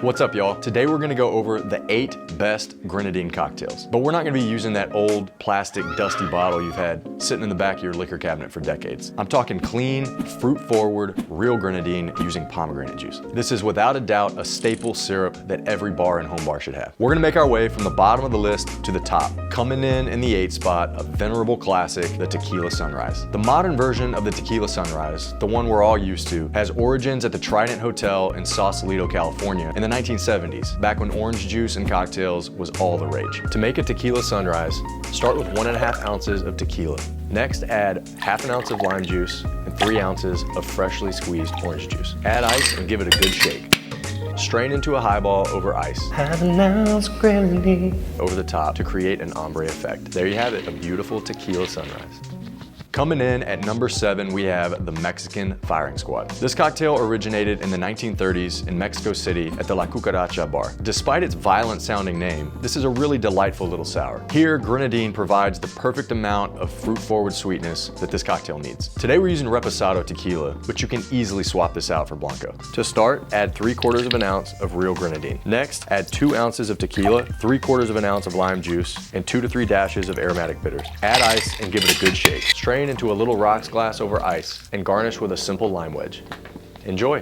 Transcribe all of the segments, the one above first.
What's up, y'all? Today we're gonna go over the 8 best Grenadine cocktails. But we're not gonna be using that old plastic dusty bottle you've had sitting in the back of your liquor cabinet for decades. I'm talking clean, fruit-forward, real Grenadine using pomegranate juice. This is without a doubt a staple syrup that every bar and home bar should have. We're gonna make our way from the bottom of the list to the top. Coming in the 8th spot, a venerable classic, the Tequila Sunrise. The modern version of the Tequila Sunrise, the one we're all used to, has origins at the Trident Hotel in Sausalito, California in the 1970s, back when orange juice and cocktails was all the rage. To make a Tequila Sunrise, start with 1.5 ounces of tequila. Next, add half an ounce of lime juice and 3 ounces of freshly squeezed orange juice. Add ice and give it a good shake. Strain into a highball over ice. Half an ounce Grenadine over the top to create an ombre effect. There you have it, a beautiful Tequila Sunrise. Coming in at number 7, we have the Mexican Firing Squad. This cocktail originated in the 1930s in Mexico City at the La Cucaracha bar. Despite its violent sounding name, this is a really delightful little sour. Here, Grenadine provides the perfect amount of fruit-forward sweetness that this cocktail needs. Today we're using Reposado tequila, but you can easily swap this out for Blanco. To start, add 3/4 of an ounce of real Grenadine. Next, add 2 ounces of tequila, 3/4 of an ounce of lime juice, and 2 to 3 dashes of aromatic bitters. Add ice and give it a good shake. Strain into a little rocks glass over ice and garnish with a simple lime wedge. Enjoy.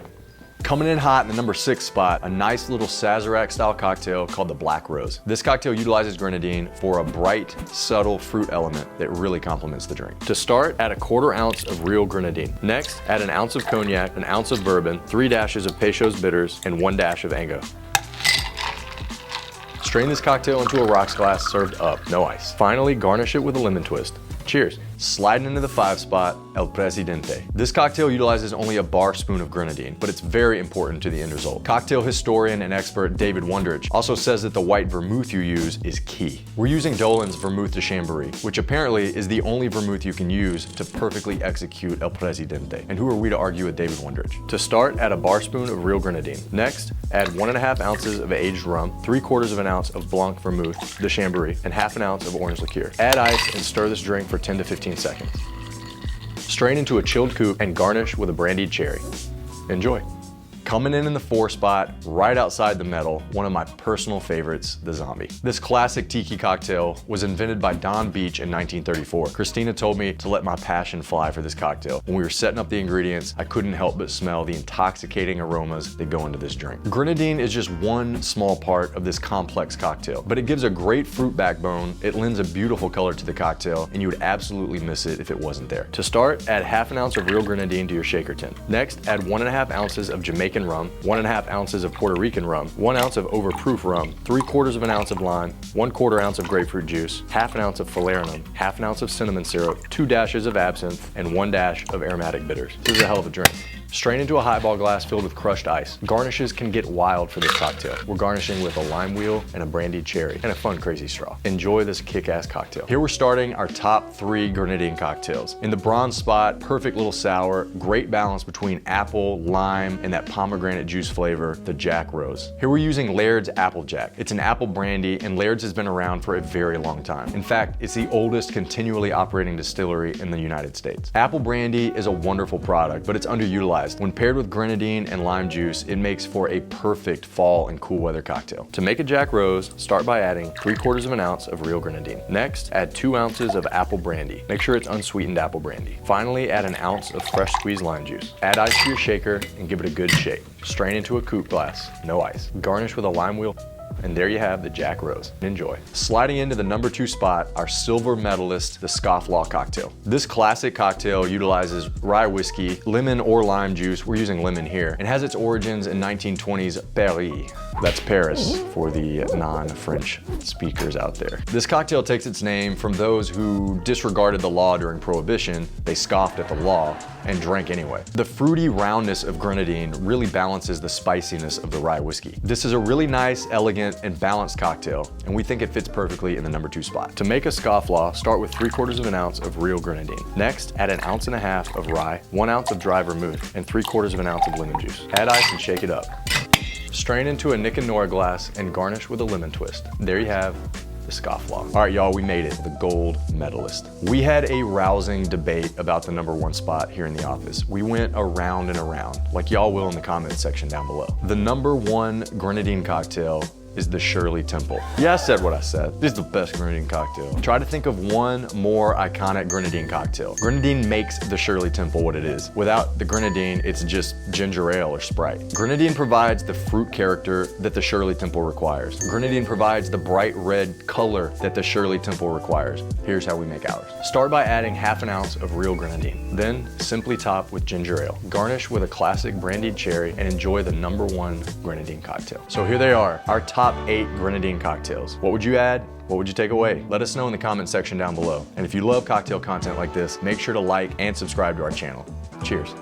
Coming in hot in the number 6 spot, a nice little Sazerac style cocktail called the Black Rose. This cocktail utilizes Grenadine for a bright, subtle fruit element that really complements the drink. To start, add 1/4 ounce of real Grenadine. Next, add an ounce of cognac, an ounce of bourbon, 3 dashes of Peychaud's bitters, and 1 dash of Ango. Strain this cocktail into a rocks glass served up, no ice. Finally, garnish it with a lemon twist. Cheers. Sliding into the 5 spot, El Presidente. This cocktail utilizes only a bar spoon of Grenadine, but it's very important to the end result. Cocktail historian and expert David Wondrich also says that the white vermouth you use is key. We're using Dolan's Vermouth de Chambéry, which apparently is the only vermouth you can use to perfectly execute El Presidente. And who are we to argue with David Wondrich? To start, add a bar spoon of real Grenadine. Next, add 1.5 ounces of aged rum, 3/4 of an ounce of Blanc Vermouth de Chambéry, and half an ounce of orange liqueur. Add ice and stir this drink for 10 to 15 seconds. Strain into a chilled coupe and garnish with a brandied cherry. Enjoy. Coming in the 4 spot, right outside the medal, one of my personal favorites, the Zombie. This classic tiki cocktail was invented by Don Beach in 1934. Christina told me to let my passion fly for this cocktail. When we were setting up the ingredients, I couldn't help but smell the intoxicating aromas that go into this drink. Grenadine is just one small part of this complex cocktail, but it gives a great fruit backbone, it lends a beautiful color to the cocktail, and you would absolutely miss it if it wasn't there. To start, add half an ounce of real Grenadine to your shaker tin. Next, add 1.5 ounces of Jamaican rum, 1.5 ounces of Puerto Rican rum, 1 ounce of overproof rum, 3/4 of an ounce of lime, 1/4 ounce of grapefruit juice, half an ounce of falernum, half an ounce of cinnamon syrup, 2 dashes of absinthe, and 1 dash of aromatic bitters. This is a hell of a drink. Strain into a highball glass filled with crushed ice. Garnishes can get wild for this cocktail. We're garnishing with a lime wheel and a brandied cherry and a fun crazy straw. Enjoy this kick-ass cocktail. Here we're starting our top 3 Grenadine cocktails. In the bronze spot, perfect little sour, great balance between apple, lime, and that pomegranate juice flavor, the Jack Rose. Here we're using Laird's Applejack. It's an apple brandy, and Laird's has been around for a very long time. In fact, it's the oldest continually operating distillery in the United States. Apple brandy is a wonderful product, but it's underutilized. When paired with Grenadine and lime juice, it makes for a perfect fall and cool weather cocktail. To make a Jack Rose, start by adding 3/4 of an ounce of real Grenadine. Next, add 2 ounces of apple brandy. Make sure it's unsweetened apple brandy. Finally, add an ounce of fresh squeezed lime juice. Add ice to your shaker and give it a good shake. Strain into a coupe glass, no ice. Garnish with a lime wheel. And there you have the Jack Rose. Enjoy. Sliding into the number 2 spot, our silver medalist, the Scofflaw cocktail. This classic cocktail utilizes rye whiskey, lemon or lime juice, we're using lemon here, and has its origins in 1920s Paris. That's Paris for the non-French speakers out there. This cocktail takes its name from those who disregarded the law during Prohibition, they scoffed at the law, and drank anyway. The fruity roundness of Grenadine really balances the spiciness of the rye whiskey. This is a really nice, elegant, and balanced cocktail, and we think it fits perfectly in the number 2 spot. To make a Scofflaw, start with 3/4 of an ounce of real Grenadine. Next, add an 1.5 ounces of rye, 1 ounce of dry vermouth, and 3/4 of an ounce of lemon juice. Add ice and shake it up. Strain into a Nick and Nora glass and garnish with a lemon twist. There you have the Scofflaw. All right, y'all, we made it, the gold medalist. We had a rousing debate about the #1 spot here in the office. We went around and around, like y'all will in the comments section down below. The #1 Grenadine cocktail is the Shirley Temple. Yeah, I said what I said. This is the best Grenadine cocktail. Try to think of one more iconic Grenadine cocktail. Grenadine makes the Shirley Temple what it is. Without the Grenadine, it's just ginger ale or Sprite. Grenadine provides the fruit character that the Shirley Temple requires. Grenadine provides the bright red color that the Shirley Temple requires. Here's how we make ours. Start by adding half an ounce of real Grenadine. Then simply top with ginger ale. Garnish with a classic brandied cherry and enjoy the #1 Grenadine cocktail. So here they are, our top 8 Grenadine cocktails. What would you add? What would you take away? Let us know in the comment section down below. And if you love cocktail content like this, make sure to like and subscribe to our channel. Cheers.